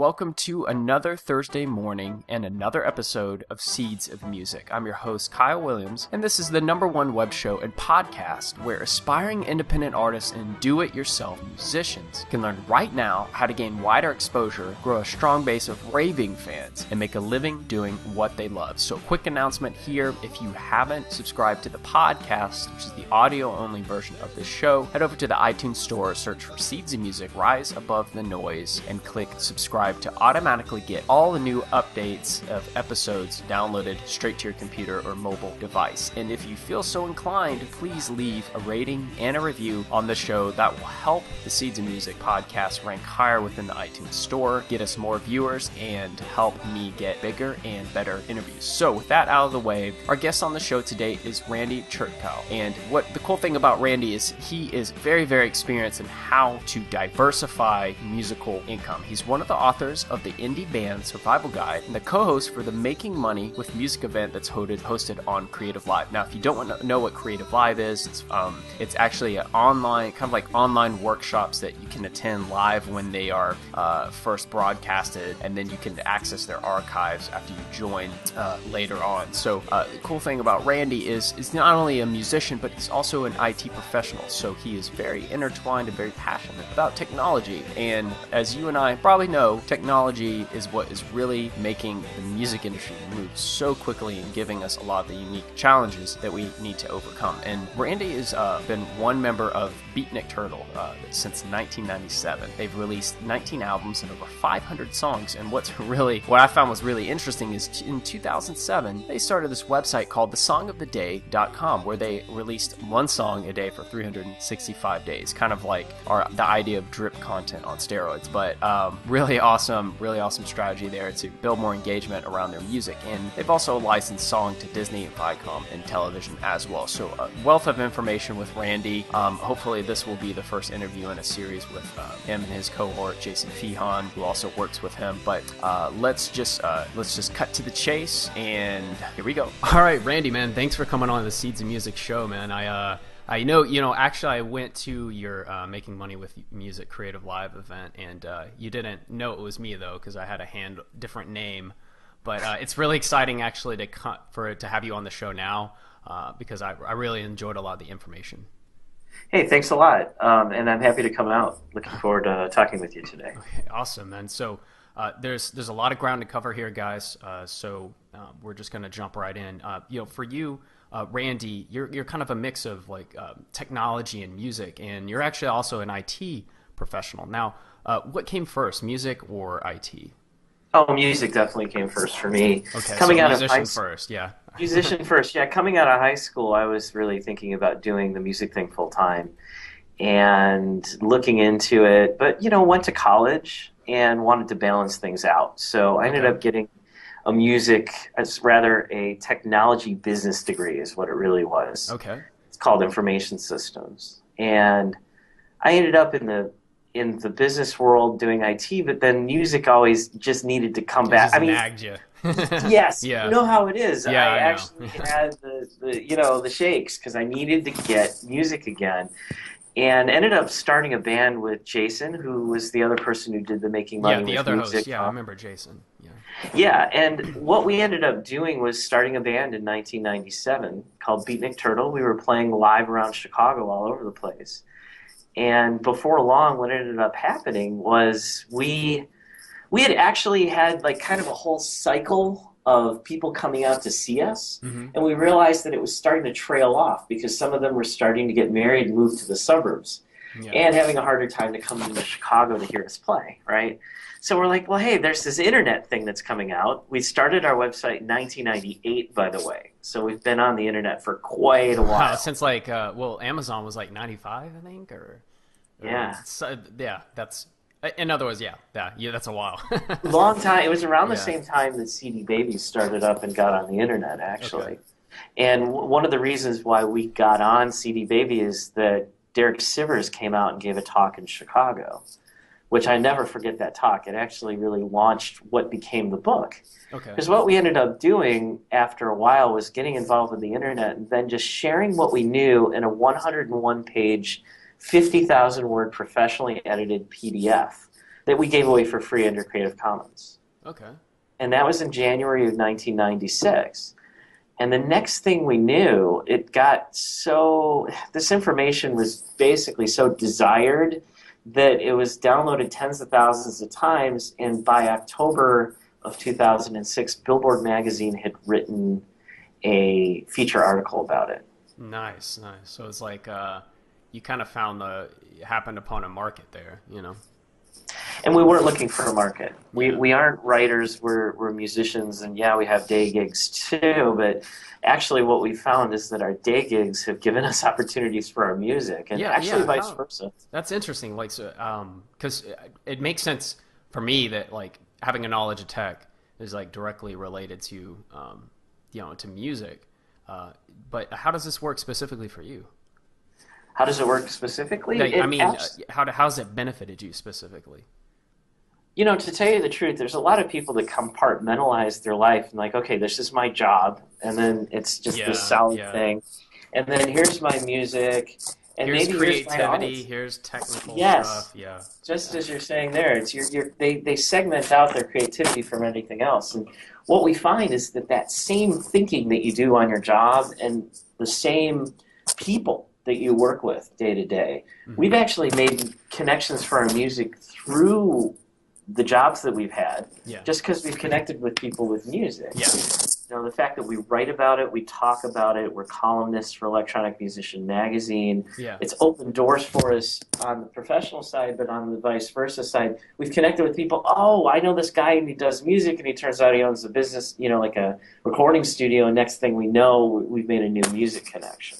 welcome to another Thursday morning and another episode of Seeds of Music. I'm your host, Kyle Williams, and this is the #1 web show and podcast where aspiring independent artists and do-it-yourself musicians can learn right now how to gain wider exposure, grow a strong base of raving fans, and make a living doing what they love. So quick announcement here, if you haven't subscribed to the podcast, which is the audio-only version of this show, head over to the iTunes store, search for Seeds of Music, Rise Above the Noise, and click subscribe to automatically get all the new updates of episodes downloaded straight to your computer or mobile device. And if you feel so inclined, please leave a rating and a review on the show. That will help the Seeds of Music podcast rank higher within the iTunes store, get us more viewers, and help me get bigger and better interviews. So with that out of the way, our guest on the show today is Randy Chertkow. And what the cool thing about Randy is he is very, very experienced in how to diversify musical income. He's one of the authors of the Indie Band Survival Guide and the co-host for the Making Money with Music event that's hosted on Creative Live. Now, if you don't know what Creative Live is, it's actually an online, kind of like online workshops that you can attend live when they are first broadcasted, and then you can access their archives after you join later on. So the cool thing about Randy is he's not only a musician, but he's also an IT professional. So he is very intertwined and very passionate about technology. And as you and I probably know, technology is what is really making the music industry move so quickly and giving us a lot of the unique challenges that we need to overcome. And Randy has been one member of Beatnik Turtle since 1997. They've released 19 albums and over 500 songs. And what I found was really interesting is in 2007, they started this website called thesongoftheday.com, where they released one song a day for 365 days, kind of like the idea of drip content on steroids. But really awesome strategy there to build more engagement around their music. And they've also licensed song to Disney, Viacom, and television as well. So a wealth of information with Randy. Hopefully this will be the first interview in a series with him and his cohort, Jason Feehan, who also works with him. But let's just cut to the chase, and here we go. All right, Randy, man, thanks for coming on the Seeds of Music show, man. I know, actually, I went to your Making Money with Music Creative Live event, and you didn't know it was me, though, because I had a different name. But it's really exciting, actually, to have you on the show now, because I really enjoyed a lot of the information. Hey, thanks a lot, and I'm happy to come out. Looking forward to talking with you today. Okay, awesome, man. So there's a lot of ground to cover here, guys, so we're just going to jump right in. For you, Randy, you're kind of a mix of technology and music, and you're actually also an IT professional. Now, what came first, music or IT? Oh, music definitely came first for me. Okay, coming so out musician of high first, yeah. Musician first, yeah. Coming out of high school, I was really thinking about doing the music thing full time and looking into it, but went to college and wanted to balance things out. So I ended up getting a technology business degree is what it really was. Okay. It's called information systems. And I ended up in the business world doing IT, but then music always just needed to come back. Nagged you. Yes, yeah. You know how it is. Yeah, I actually had the shakes because I needed to get music again. And ended up starting a band with Jason, who was the other person who did the Making Money with Music. Yeah, the other host. Yeah, I remember Jason. Yeah. Yeah, and what we ended up doing was starting a band in 1997 called Beatnik Turtle. We were playing live around Chicago all over the place. And before long, what ended up happening was we had actually had kind of a whole cycle of people coming out to see us, and we realized that it was starting to trail off because some of them were starting to get married and move to the suburbs and having a harder time to come into Chicago to hear us play, right? So we're like, well, hey, there's this internet thing that's coming out. We started our website in 1998, by the way. So we've been on the internet for quite a while. Since Amazon was 95, I think, that's... In other words, that's a while. Long time. It was around the same time that CD Babies started up and got on the internet, actually. Okay. And one of the reasons why we got on CD Baby is that Derek Sivers came out and gave a talk in Chicago, which I never forget that talk. It actually really launched what became the book. Okay. Because what we ended up doing after a while was getting involved with the internet and then just sharing what we knew in a 101-page 50,000-word professionally edited PDF that we gave away for free under Creative Commons. Okay. And that was in January of 1996. And the next thing we knew, this information was basically so desired that it was downloaded tens of thousands of times, and by October of 2006, Billboard magazine had written a feature article about it. Nice. So it's like you kind of happened upon a market there, you know? And we weren't looking for a market. We aren't writers, we're musicians, and yeah, we have day gigs too, but actually what we found is that our day gigs have given us opportunities for our music, and vice versa. That's interesting, like, so, because it makes sense for me that, like, having a knowledge of tech is, like, directly related to, to music, but how does this work specifically for you? How does it work specifically? How has it benefited you specifically? You know, to tell you the truth, there's a lot of people that compartmentalize their life and like, okay, this is my job, and then it's just this solid thing, and then here's my music, and here's maybe creativity, here's technical stuff. Yeah, just as you're saying there, it's they segment out their creativity from anything else, and what we find is that same thinking that you do on your job and the same people that you work with day to day, we've actually made connections for our music through the jobs that we've had, just because we've connected with people with music. Yeah. You know, the fact that we write about it, we talk about it, we're columnists for Electronic Musician Magazine. Yeah. It's opened doors for us on the professional side, but on the vice versa side, we've connected with people. Oh, I know this guy and he does music, and he turns out he owns a business, like a recording studio, and next thing we know, we've made a new music connection.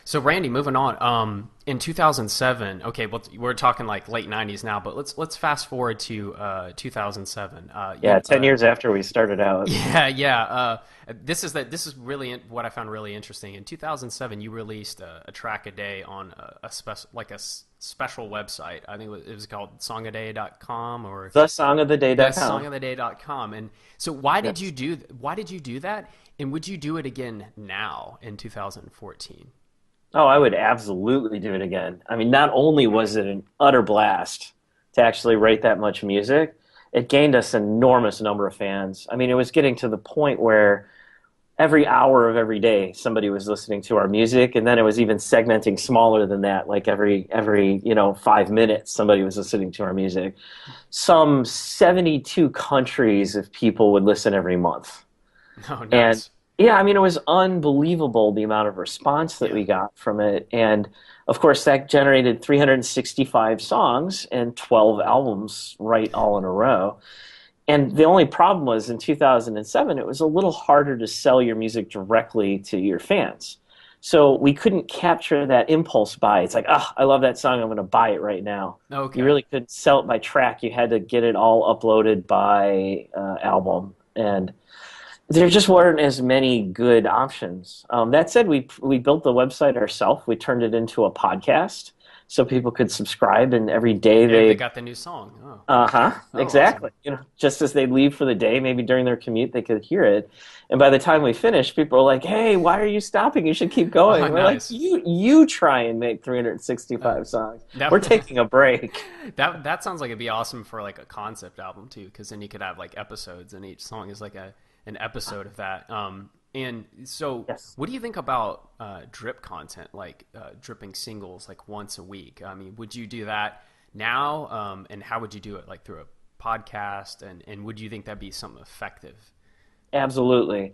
So Randy, moving on. In 2007, okay, well, we're talking like late 90s now, but let's fast forward to 2007. 10 years after we started out. Yeah. This is really what I found really interesting. In 2007, you released a track a day on a special website. I think it was called songaday.com or thesongoftheday.com. Thesongoftheday.com. And so why did you do that? And would you do it again now in 2014? Oh, I would absolutely do it again. I mean, not only was it an utter blast to actually write that much music, it gained us an enormous number of fans. I mean, it was getting to the point where every hour of every day somebody was listening to our music, and then it was even segmenting smaller than that, like every 5 minutes somebody was listening to our music. Some 72 countries of people would listen every month. Oh, nice. And yeah, I mean, it was unbelievable the amount of response that we got from it. And, of course, that generated 365 songs and 12 albums right all in a row. And the only problem was in 2007, it was a little harder to sell your music directly to your fans. So we couldn't capture that impulse buy. It's like, I love that song, I'm going to buy it right now. Okay. You really couldn't sell it by track. You had to get it all uploaded by album. And there just weren't as many good options. That said, we built the website ourselves. We turned it into a podcast so people could subscribe, and every day they got the new song. Exactly. Awesome. Just as they leave for the day, maybe during their commute, they could hear it. And by the time we finished, people were like, "Hey, why are you stopping? You should keep going." We're nice. like, "You try and make 365 songs. We're taking a break." That sounds like it'd be awesome for like a concept album too, because then you could have like episodes, and each song is like an episode of that. And so What do you think about drip content, like dripping singles like once a week? I mean, would you do that now? And how would you do it, like through a podcast? And would you think that'd be something effective? Absolutely.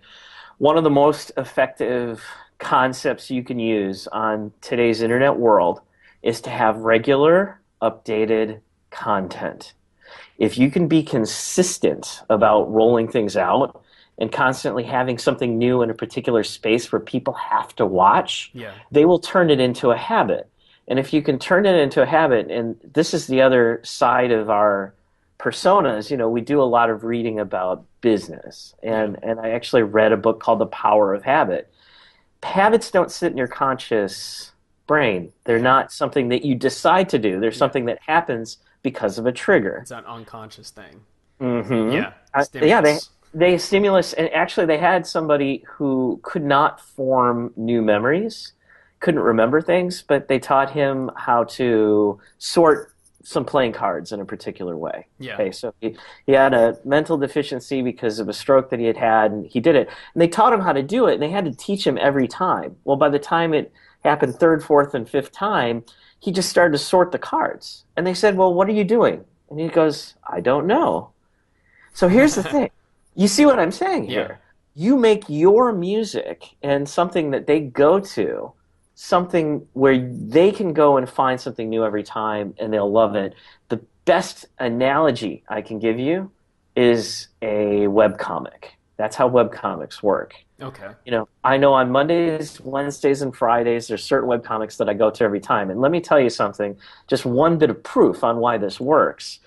One of the most effective concepts you can use on today's internet world is to have regular, updated content. If you can be consistent about rolling things out, and constantly having something new in a particular space where people have to watch, they will turn it into a habit. And if you can turn it into a habit, and this is the other side of our personas, we do a lot of reading about business. And I actually read a book called The Power of Habit. Habits don't sit in your conscious brain. They're not something that you decide to do. They're something that happens because of a trigger. It's an unconscious thing. Mm-hmm. They stimulus, and actually they had somebody who could not form new memories, couldn't remember things, but they taught him how to sort some playing cards in a particular way. Yeah. Okay, so he had a mental deficiency because of a stroke that he had had, and he did it. And they taught him how to do it, and they had to teach him every time. Well, by the time it happened third, fourth, and fifth time, he just started to sort the cards. And they said, well, what are you doing? And he goes, I don't know. So here's the thing. You see what I'm saying here? Yeah. You make your music and something that they go to, something where they can go and find something new every time and they'll love it. The best analogy I can give you is a webcomic. That's how webcomics work. Okay. You know, I know on Mondays, Wednesdays, and Fridays, there's certain webcomics that I go to every time. And let me tell you something, just one bit of proof on why this works.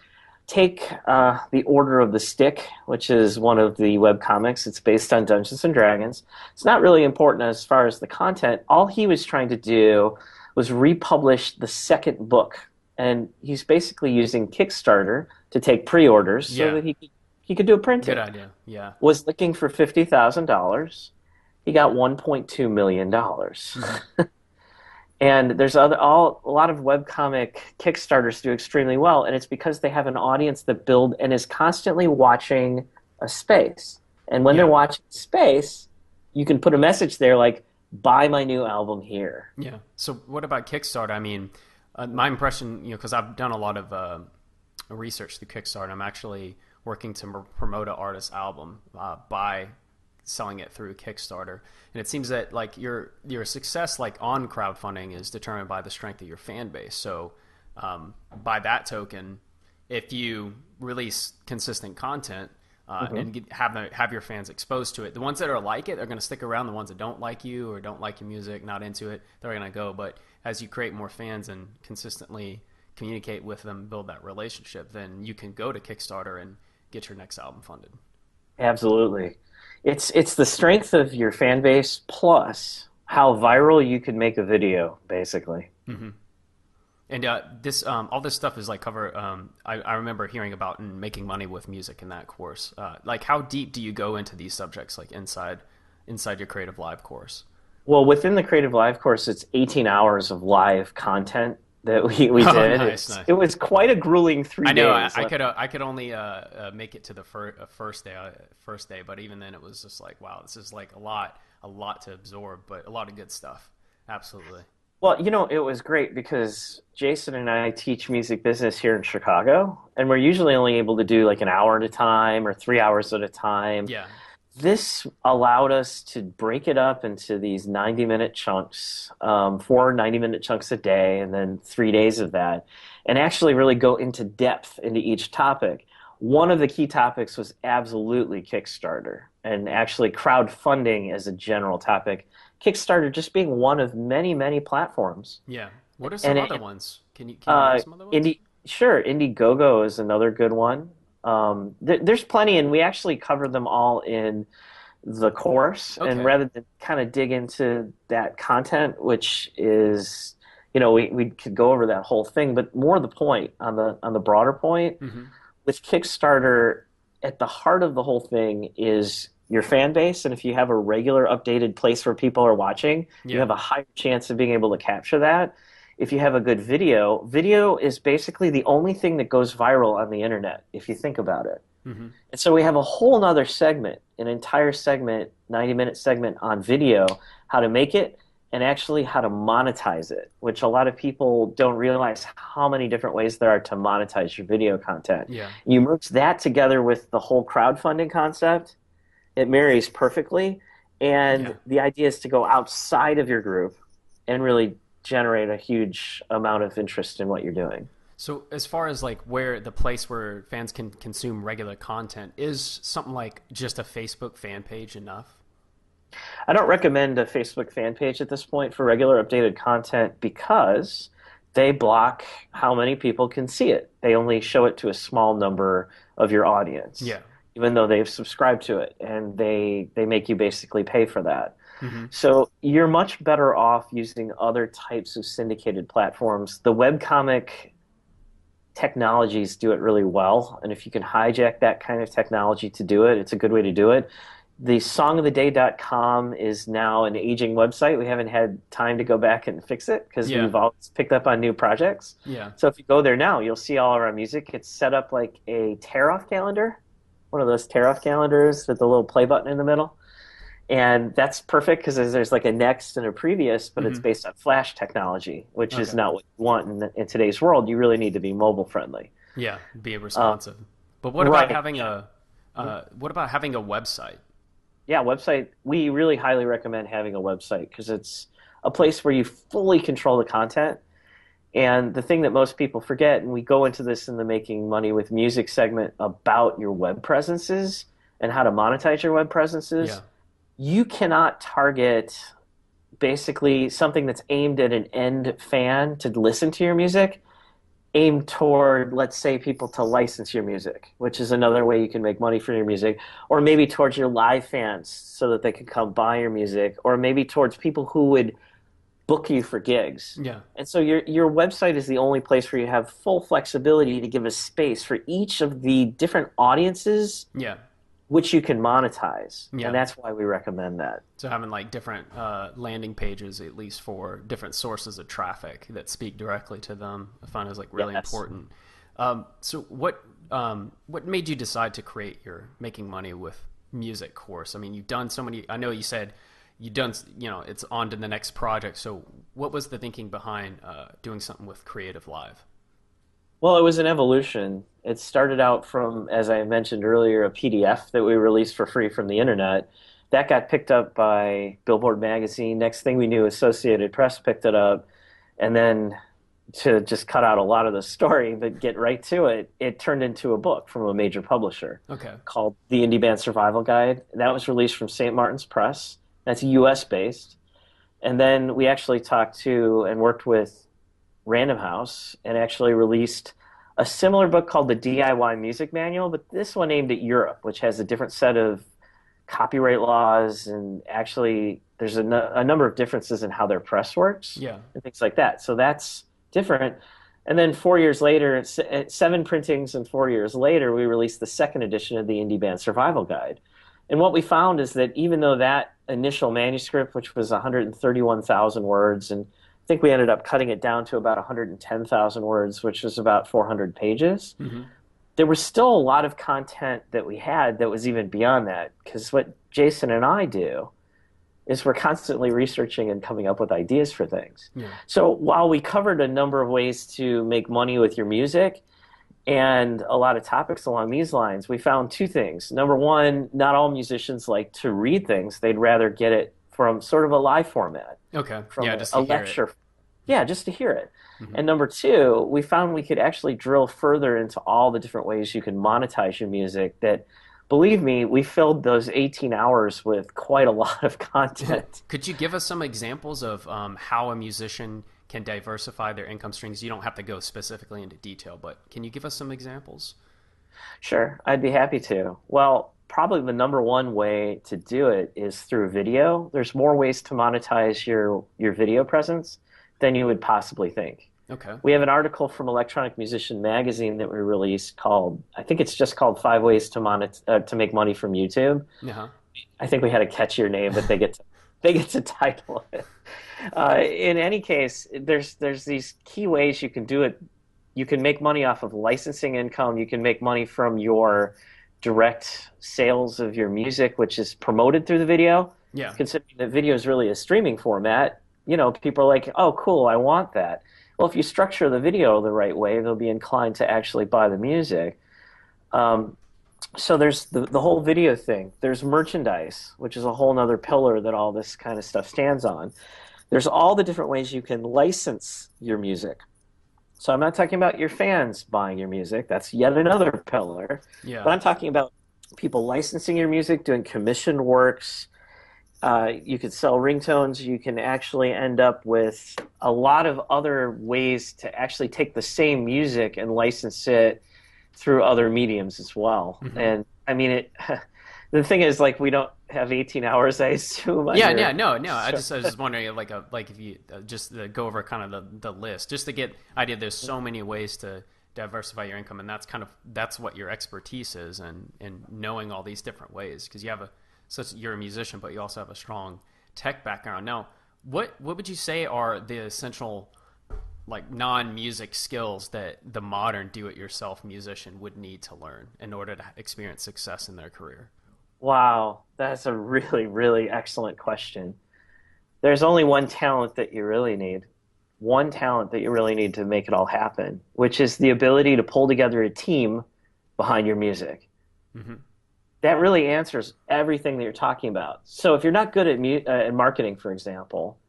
Take The Order of the Stick, which is one of the webcomics. It's based on Dungeons & Dragons. It's not really important as far as the content. All he was trying to do was republish the second book. And he's basically using Kickstarter to take pre-orders so that he could do a printing. Good idea, yeah. Was looking for $50,000. He got $1.2 million. Mm-hmm. And there's a lot of webcomic Kickstarters do extremely well, and it's because they have an audience that build and is constantly watching a space. And when they're watching space, you can put a message there like, buy my new album here. Yeah. So what about Kickstarter? I mean, my impression, because I've done a lot of research through Kickstarter, I'm actually working to promote an artist's album by selling it through Kickstarter, and it seems that like your success like on crowdfunding is determined by the strength of your fan base. So by that token, if you release consistent content and have your fans exposed to it, the ones that are like it are going to stick around. The ones that don't like you or don't like your music, not into it, they're going to go. But as you create more fans and consistently communicate with them, build that relationship, then you can go to Kickstarter and get your next album funded. Absolutely. It's the strength of your fan base plus how viral you can make a video, basically. Mm-hmm. And this all this stuff is like cover. I remember hearing about and making money with music in that course. Like, how deep do you go into these subjects, like inside your Creative Live course? Well, within the Creative Live course, it's 18 hours of live content that we did. Nice. It was quite a grueling 3 days. I know. I could only make it to the first day, but even then, it was just like, wow, this is like a lot to absorb, but a lot of good stuff. Absolutely. Well, it was great because Jason and I teach music business here in Chicago, and we're usually only able to do like an hour at a time or 3 hours at a time. Yeah. This allowed us to break it up into these 90-minute chunks, 4 90-minute chunks a day, and then 3 days of that, and actually really go into depth into each topic. One of the key topics was absolutely Kickstarter, and actually crowdfunding as a general topic. Kickstarter just being one of many, many platforms. Yeah. What are some other ones? Can you name some other ones? Sure. Indiegogo is another good one. There's plenty, and we actually cover them all in the course. Okay. And rather than kind of dig into that content, which is, we could go over that whole thing, but more the point on the broader point with Kickstarter, at the heart of the whole thing is your fan base, and if you have a regular updated place where people are watching, you have a higher chance of being able to capture that. If you have a good video is basically the only thing that goes viral on the internet, if you think about it. Mm-hmm. And so we have a whole nother segment, an entire segment, 90-minute segment on video, how to make it, and actually how to monetize it, which a lot of people don't realize how many different ways there are to monetize your video content. Yeah. You merge that together with the whole crowdfunding concept, it marries perfectly, and the idea is to go outside of your group and really generate a huge amount of interest in what you're doing. So as far as like where the place where fans can consume regular content, is something like just a Facebook fan page enough? I don't recommend a Facebook fan page at this point for regular updated content because they block how many people can see it. They only show it to a small number of your audience. Yeah. Even though they've subscribed to it, and they make you basically pay for that. Mm-hmm. So you're much better off using other types of syndicated platforms. The webcomic technologies do it really well, and if you can hijack that kind of technology to do it, it's a good way to do it. The songoftheday.com is now an aging website. We haven't had time to go back and fix it because Yeah. we've always picked up on new projects. Yeah. So if you go there now, you'll see all of our music. It's set up like a tear-off calendar, one of those tear-off calendars with the little play button in the middle. And that's perfect because there's like a next and a previous, but it's Hmm. based on Flash technology, which is Okay. not what you want in today's world. You really need to be mobile friendly. Yeah. Be Uh, responsive. But right. what about having a website? Yeah, website. We really highly recommend having a website because it's a place where you fully control the content. And the thing that most people forget, and we go into this in the Making Money with Music segment about your web presences and how to monetize your web presences, Yeah. you cannot target basically something that's aimed at an end fan to listen to your music, aimed toward, let's say, people to license your music, which is another way you can make money for your music, or maybe towards your live fans so that they can come buy your music, or maybe towards people who would book you for gigs. Yeah. And so your website is the only place where you have full flexibility to give a space for each of the different audiences Yeah. which you can monetize. And Yeah. that's why we recommend that. So having like different landing pages, at least for different sources of traffic that speak directly to them, I find is like really Yes. important. So what made you decide to create your Making Money with Music course? I mean, you've done so many. I know you said you've done. It's on to the next project. So what was the thinking behind doing something with Creative Live? Well, it was an evolution. It started out from, as I mentioned earlier, a PDF that we released for free from the internet. That got picked up by Billboard magazine. Next thing we knew, Associated Press picked it up. And then to just cut out a lot of the story, but get right to it, it turned into a book from a major publisher Okay. called The Indie Band Survival Guide. That was released from St. Martin's Press. That's US based. And then we actually talked to and worked with Random House and actually released a similar book called the DIY Music Manual, but this one aimed at Europe, which has a different set of copyright laws and actually there's a number of differences in how their press works Yeah. and things like that. So that's different. And then 4 years later, seven printings and 4 years later, we released the second edition of the Indie Band Survival Guide. And what we found is that even though that initial manuscript, which was 131,000 words, and I think we ended up cutting it down to about 110,000 words, which was about 400 pages, Hmm. there was still a lot of content that we had that was even beyond that. Because what Jason and I do is we're constantly researching and coming up with ideas for things. Yeah. So while we covered a number of ways to make money with your music and a lot of topics along these lines, we found two things. Number one, not all musicians like to read things. They'd rather get it from sort of a live format, Okay. from Yeah. Just a to hear it. lecture. Yeah, just to hear it. Hmm. And number two, we found we could actually drill further into all the different ways you can monetize your music that, believe me, we filled those 18 hours with quite a lot of content. Could you give us some examples of how a musician can diversify their income streams? You don't have to go specifically into detail, but can you give us some examples? Sure, I'd be happy to. Well, probably the number one way to do it is through video. There's more ways to monetize your video presence than you would possibly think. Okay. We have an article from Electronic Musician Magazine that we released called, I think it's just called Five Ways to Make Money from YouTube. Uh-huh. I think we had a catchier name, but they get to title it. In any case, there's these key ways you can do it. You can make money off of licensing income. You can make money from your direct sales of your music, which is promoted through the video. Yeah. Considering that video is really a streaming format, people are like, oh, cool, I want that. Well, if you structure the video the right way, they'll be inclined to actually buy the music. So there's the whole video thing. There's merchandise, which is a whole nother pillar that all this kind of stuff stands on. There's all the different ways you can license your music. So I'm not talking about your fans buying your music. That's yet another pillar. Yeah. But I'm talking about people licensing your music, doing commissioned works. You could sell ringtones. You can actually end up with a lot of other ways to actually take the same music and license it through other mediums as well. Hmm. And I mean, the thing is, like, we don't have 18 hours, I assume. Yeah, under- yeah, no. I was just wondering, like if you just go over kind of the list, just to get idea. There's so many ways to diversify your income, and that's what your expertise is, and knowing all these different ways, because you have you're a musician, but you also have a strong tech background. Now, what would you say are the essential like non-music skills that the modern do-it-yourself musician would need to learn in order to experience success in their career? Wow, that's a really, really excellent question. There's only one talent that you really need. One talent that you really need to make it all happen, which is the ability to pull together a team behind your music. Hmm. That really answers everything that you're talking about. So if you're not good at marketing, for example,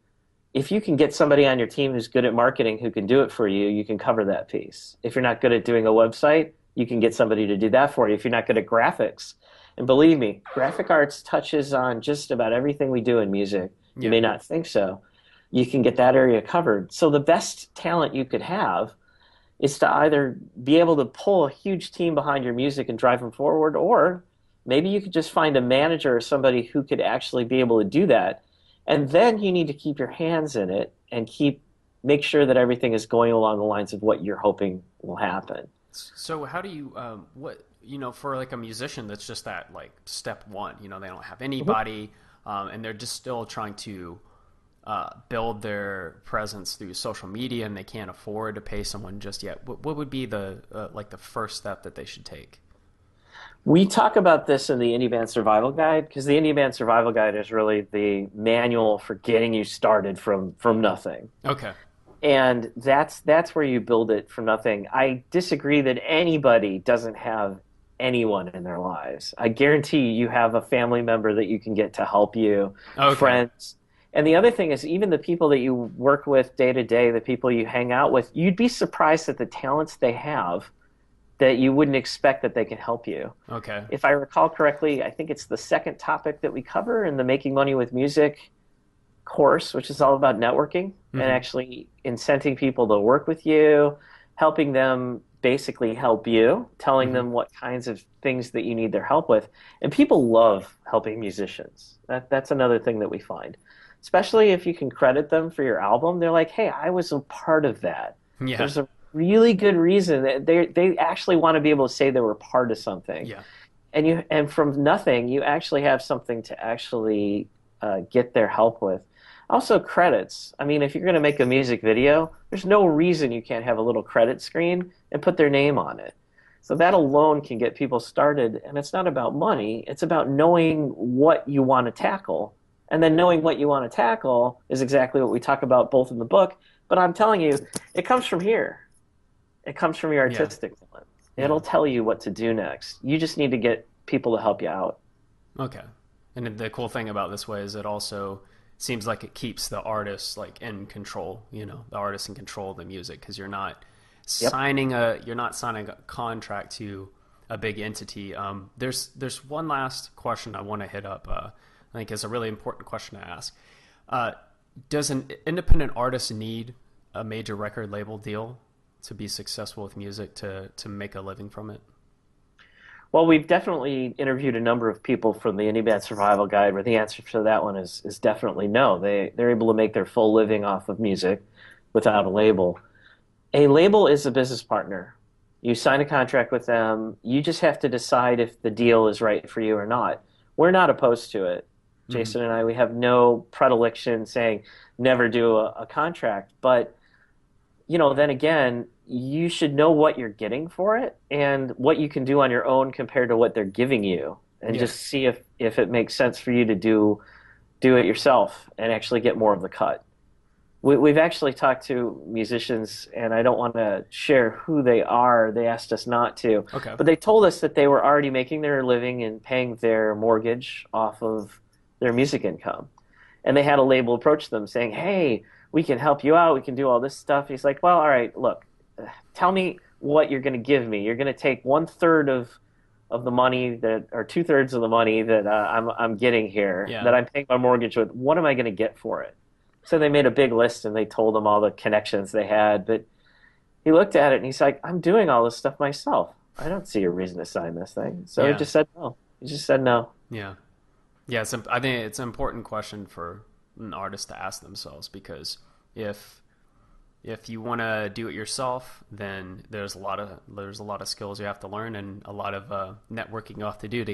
if you can get somebody on your team who's good at marketing who can do it for you, you can cover that piece. If you're not good at doing a website, you can get somebody to do that for you. If you're not good at graphics, and believe me, graphic arts touches on just about everything we do in music. You Yeah. may not think so. You can get that area covered. So the best talent you could have is to either be able to pull a huge team behind your music and drive them forward, or maybe you could just find a manager or somebody who could actually be able to do that. And then you need to keep your hands in it and make sure that everything is going along the lines of what you're hoping will happen. So how do you for like a musician that's just that like step one, they don't have anybody, and they're just still trying to build their presence through social media, and they can't afford to pay someone just yet. What would be the like the first step that they should take? We talk about this in the Indie Band Survival Guide because the Indie Band Survival Guide is really the manual for getting you started from nothing. Okay. And that's where you build it from nothing. I disagree that anybody doesn't have anyone in their lives. I guarantee you have a family member that you can get to help you, Okay. friends. And the other thing is even the people that you work with day to day, the people you hang out with, you'd be surprised at the talents they have that you wouldn't expect that they can help you. Okay. If I recall correctly, I think it's the second topic that we cover in the Making Money with Music course, which is all about networking and actually incenting people to work with you, helping them basically help you, telling them what kinds of things that you need their help with. And people love helping musicians. That's another thing that we find. Especially if you can credit them for your album, they're like, hey, I was a part of that. Yeah. There's a really good reason that they actually want to be able to say they were part of something. Yeah. And from nothing, you actually have something to actually get their help with. Also, credits. I mean, if you're going to make a music video, there's no reason you can't have a little credit screen and put their name on it. So that alone can get people started. And it's not about money. It's about knowing what you want to tackle. And then knowing what you want to tackle is exactly what we talk about both in the book. But I'm telling you, it comes from here. It comes from your artistic talent. It'll tell you what to do next. You just need to get people to help you out. Okay. And the cool thing about this way is it also seems like it keeps the artist like in control, the artist in control of the music, because you're not signing a contract to a big entity. There's one last question I want to hit up. I think is a really important question to ask. Does an independent artist need a major record label deal to be successful with music, to make a living from it? Well, we've definitely interviewed a number of people from the Indie Band Survival Guide where the answer to that one is definitely no. They're able to make their full living off of music without a label. A label is a business partner. You sign a contract with them. You just have to decide if the deal is right for you or not. We're not opposed to it. Jason and I, we have no predilection saying never do a contract. But, then again, you should know what you're getting for it and what you can do on your own compared to what they're giving you, and just see if it makes sense for you to do it yourself and actually get more of the cut. We've actually talked to musicians, and I don't want to share who they are. They asked us not to. Okay. But they told us that they were already making their living and paying their mortgage off of their music income. And they had a label approach them saying, hey, we can help you out. We can do all this stuff. He's like, well, all right, look, tell me what you're going to give me. You're going to take 1/3 of the money or 2/3 of the money that I'm getting here, that I'm paying my mortgage with. What am I going to get for it? So they made a big list and they told him all the connections they had. But he looked at it and he's like, I'm doing all this stuff myself. I don't see a reason to sign this thing. So he just said no. He just said no. Yeah. Yeah, I think it's an important question for an artist to ask themselves, because if you want to do it yourself, then there's a lot of skills you have to learn and a lot of networking you have to do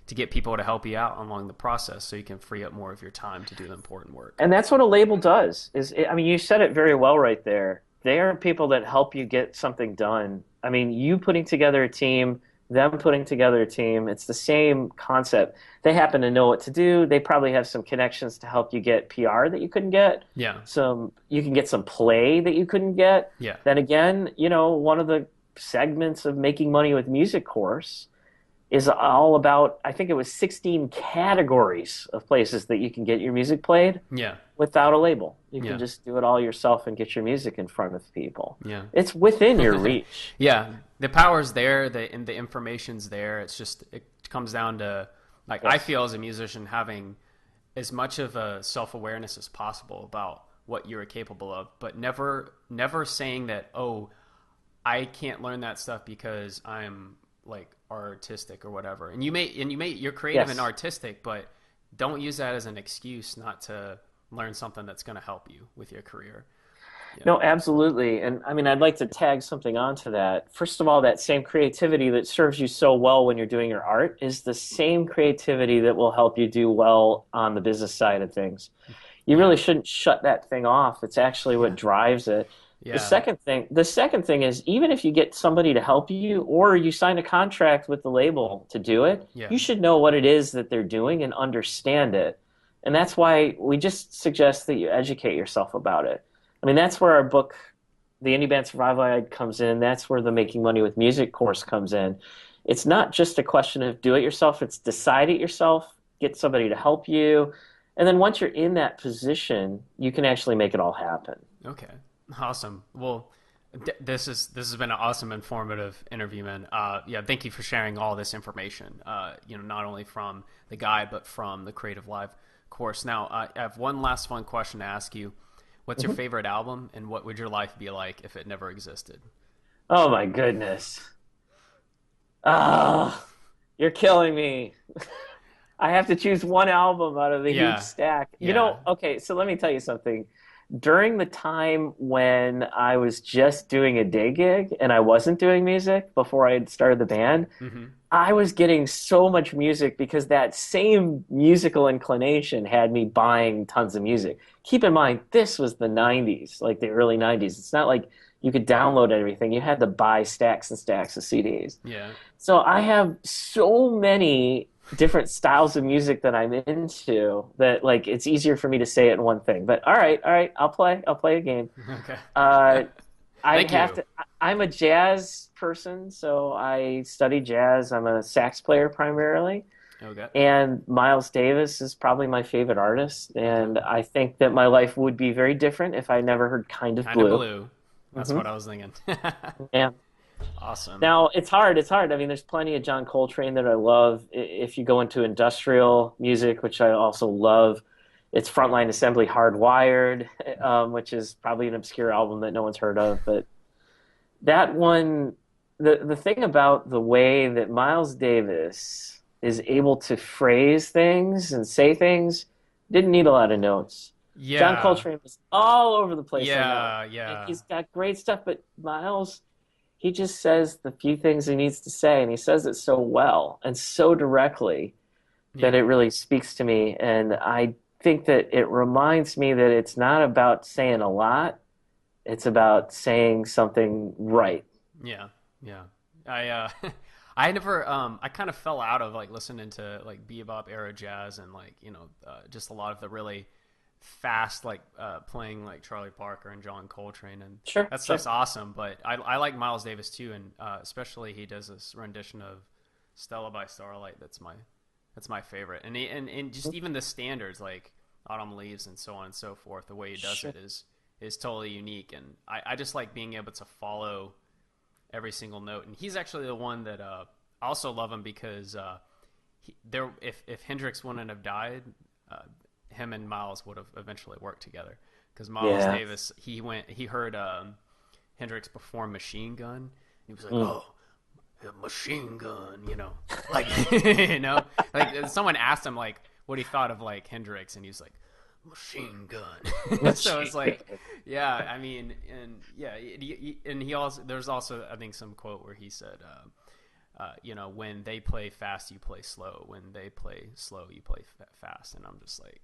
to get people to help you out along the process so you can free up more of your time to do the important work. And that's what a label does. I mean, you said it very well right there. They are people that help you get something done. I mean, you putting together a team, them putting together a team, it's the same concept. They happen to know what to do. They probably have some connections to help you get PR that you couldn't get. Yeah. You can get some play that you couldn't get. Yeah. Then again, one of the segments of Making Money with Music course is all about, I think it was 16 categories of places that you can get your music played without a label. You can just do it all yourself and get your music in front of people. Yeah. It's within your reach. Yeah. The power's there, and the information's there. It's just, it comes down to, like, I feel as a musician having as much of a self-awareness as possible about what you're capable of, but never saying that, oh, I can't learn that stuff because I'm like artistic or whatever. And you're creative and artistic, but don't use that as an excuse not to learn something that's going to help you with your career. Yeah. No, absolutely. And I mean, I'd like to tag something onto that. First of all, that same creativity that serves you so well when you're doing your art is the same creativity that will help you do well on the business side of things. You really shouldn't shut that thing off. It's actually what drives it. Yeah. The second thing is, even if you get somebody to help you or you sign a contract with the label to do it, you should know what it is that they're doing and understand it. And that's why we just suggest that you educate yourself about it. I mean, that's where our book, The Indie Band Survival Guide, comes in. That's where the Making Money with Music course comes in. It's not just a question of do it yourself. It's decide it yourself, get somebody to help you. And then once you're in that position, you can actually make it all happen. Okay. Awesome. Well, this has been an awesome, informative interview, man. Thank you for sharing all this information. Not only from the guide, but from the Creative Live course. Now, I have one last fun question to ask you. What's your favorite album, and what would your life be like if it never existed? Oh my goodness! You're killing me. I have to choose one album out of the huge stack. Yeah. Okay, so let me tell you something. During the time when I was just doing a day gig and I wasn't doing music before I had started the band, I was getting so much music because that same musical inclination had me buying tons of music. Keep in mind, this was the 90s, like the early 90s. It's not like you could download everything. You had to buy stacks and stacks of CDs. Yeah. So I have so many different styles of music that I'm into that, like, it's easier for me to say it in one thing. But all right, I'll play a game. Okay. I'm a jazz person, so I study jazz. I'm a sax player primarily. Okay. And Miles Davis is probably my favorite artist, and I think that my life would be very different if I never heard Kind of Blue. That's what I was thinking. Yeah. Awesome. Now, it's hard. I mean, there's plenty of John Coltrane that I love. If you go into industrial music, which I also love, it's Frontline Assembly Hardwired, which is probably an obscure album that no one's heard of. But that one, the thing about the way that Miles Davis is able to phrase things and say things, didn't need a lot of notes. Yeah. John Coltrane was all over the place. Yeah. And he's got great stuff, but Miles, he just says the few things he needs to say, and he says it so well and so directly that it really speaks to me. And I think that it reminds me that it's not about saying a lot, it's about saying something right. Yeah. I never I kind of fell out of like listening to like bebop era jazz and like just a lot of the really fast like playing like Charlie Parker and John Coltrane, and that stuff's awesome. But I like Miles Davis too, and especially he does this rendition of Stella by Starlight. That's my favorite, and just even the standards like Autumn Leaves and so on and so forth. The way he does it is totally unique, and I just like being able to follow every single note. And he's actually the one that I also love him because if Hendrix wouldn't have died, him and Miles would have eventually worked together, because Miles Davis, he heard Hendrix perform Machine Gun. He was like, oh, Machine Gun, like, like someone asked him like what he thought of like Hendrix, and he was like, Machine Gun. So it's like, I mean, and and he also, there's also I think some quote where he said, when they play fast, you play slow. When they play slow, you play fast. And I'm just like,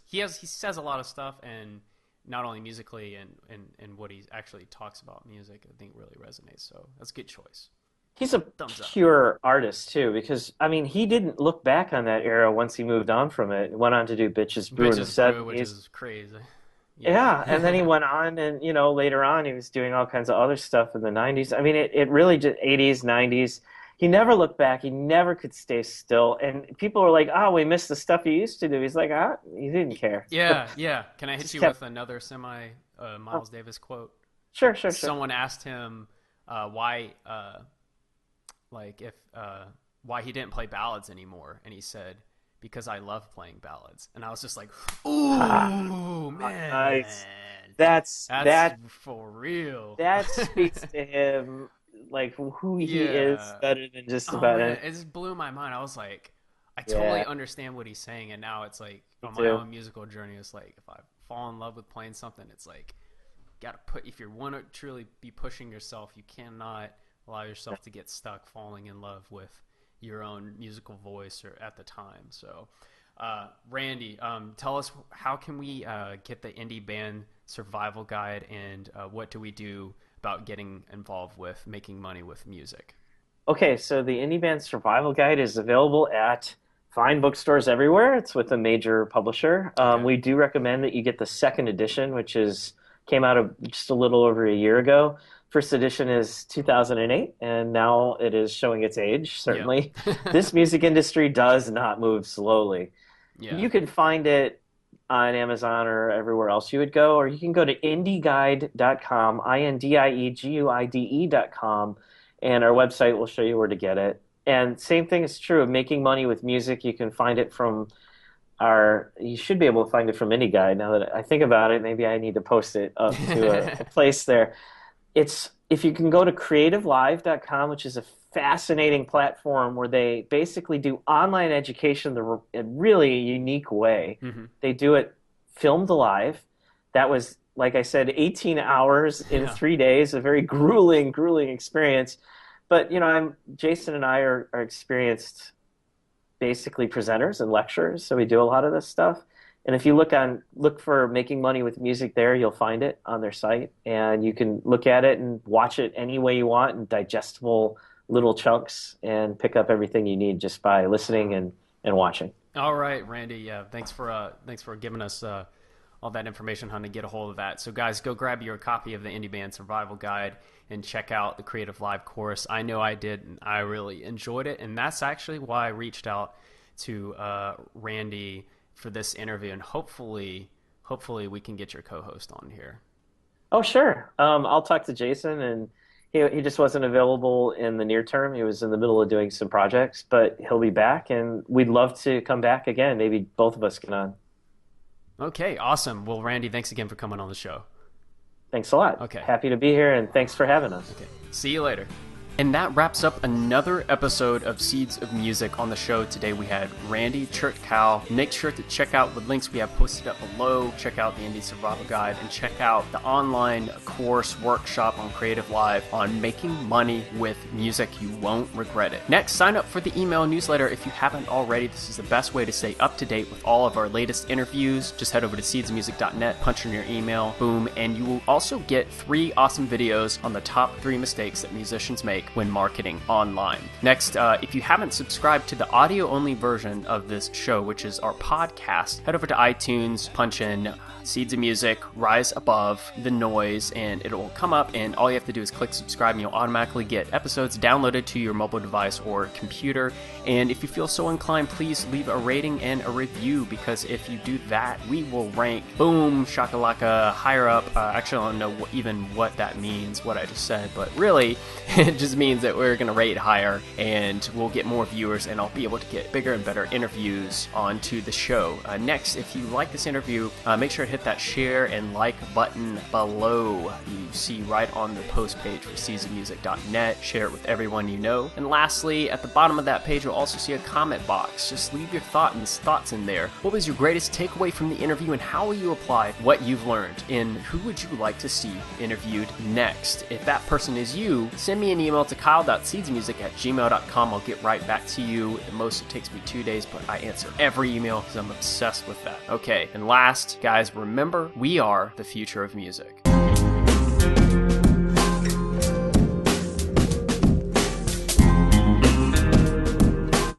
he says a lot of stuff, and not only musically and what he actually talks about music, I think really resonates. So that's a good choice. He's a pure artist too, because I mean, he didn't look back on that era once he moved on from it. Went on to do Bitches Brew in the 70s, which is crazy. Yeah, and then he went on, and later on he was doing all kinds of other stuff in the 90s. I mean, it really just 80s, 90s. He never looked back. He never could stay still. And people were like, "Oh, we missed the stuff he used to do." He's like, he didn't care. Yeah. Can I hit you with another Miles Davis quote? Sure. Someone asked him why he didn't play ballads anymore, and he said, "Because I love playing ballads." And I was just like, "Ooh, man, nice. That's for real." That speaks to him, like who he is, better than just about it. It just blew my mind. I was like, I totally understand what he's saying, and now it's like on my own musical journey, it's like if I fall in love with playing something, it's like if you want to truly be pushing yourself, you cannot allow yourself to get stuck falling in love with your own musical voice or at the time. So Randy, tell us, how can we get the Indie Band Survival Guide, and what do we do about getting involved with making money with music? Okay, so the Indie Band Survival Guide is available at fine bookstores everywhere. It's with a major publisher. We do recommend that you get the second edition, which came out just a little over a year ago. First edition is 2008, and now it is showing its age, certainly. This music industry does not move slowly. You can find it on Amazon or everywhere else you would go, or you can go to indieguide.com, INDIEGUIDE.com, and our website will show you where to get it. And same thing is true of making money with music. You can find it you should be able to find it from Indie Guide. Now that I think about it, maybe I need to post it up to a place there. If you can go to creativelive.com, which is a fascinating platform where they basically do online education in a really unique way. Mm-hmm. They do it filmed live. That was, like I said, 18 hours in 3 days, a very grueling experience. But, Jason and I are experienced basically presenters and lecturers, so we do a lot of this stuff. And if you look for Making Money with Music there, you'll find it on their site, and you can look at it and watch it any way you want in digestible little chunks and pick up everything you need just by listening and watching. All right, Randy. Yeah, thanks for giving us all that information on how to get a hold of that. So guys, go grab your copy of the Indie Band Survival Guide and check out the Creative Live course. I know I did, and I really enjoyed it, and that's actually why I reached out to Randy for this interview, and hopefully we can get your co-host on here. Oh, sure. I'll talk to Jason, and he just wasn't available in the near term. He was in the middle of doing some projects, but he'll be back, and we'd love to come back again. Maybe both of us can on. Okay, awesome. Well, Randy, thanks again for coming on the show. Thanks a lot. Okay. Happy to be here, and thanks for having us. Okay. See you later. And that wraps up another episode of Seeds of Music. On the show today, we had Randy Chertkow. Make sure to check out the links we have posted up below. Check out the Indie Survival Guide, and check out the online course workshop on Creative Live on making money with music. You won't regret it. Next, sign up for the email newsletter if you haven't already. This is the best way to stay up to date with all of our latest interviews. Just head over to seedsofmusic.net, punch in your email, boom, and you will also get 3 awesome videos on the top 3 mistakes that musicians make when marketing online. Next, if you haven't subscribed to the audio-only version of this show, which is our podcast, head over to iTunes, punch in Seeds of Music, Rise Above the Noise, and it will come up, and all you have to do is click subscribe, and you'll automatically get episodes downloaded to your mobile device or computer. And if you feel so inclined, please leave a rating and a review, because if you do that, we will rank, boom, shakalaka, higher up. Actually, I don't know even what that means, what I just said, but really, it just means that we're going to rate higher, and we'll get more viewers, and I'll be able to get bigger and better interviews onto the show. Next, if you like this interview, make sure to hit that share and like button below. You see right on the post page for seedsofmusic.net. Share it with everyone you know. And lastly, at the bottom of that page, you'll also see a comment box. Just leave your thoughts in there. What was your greatest takeaway from the interview, and how will you apply what you've learned? And who would you like to see interviewed next? If that person is you, send me an email to kyle.seedsmusic@gmail.com. I'll get right back to you. At most, it takes me 2 days, but I answer every email because I'm obsessed with that. Okay, and last, guys, remember, we are the future of music.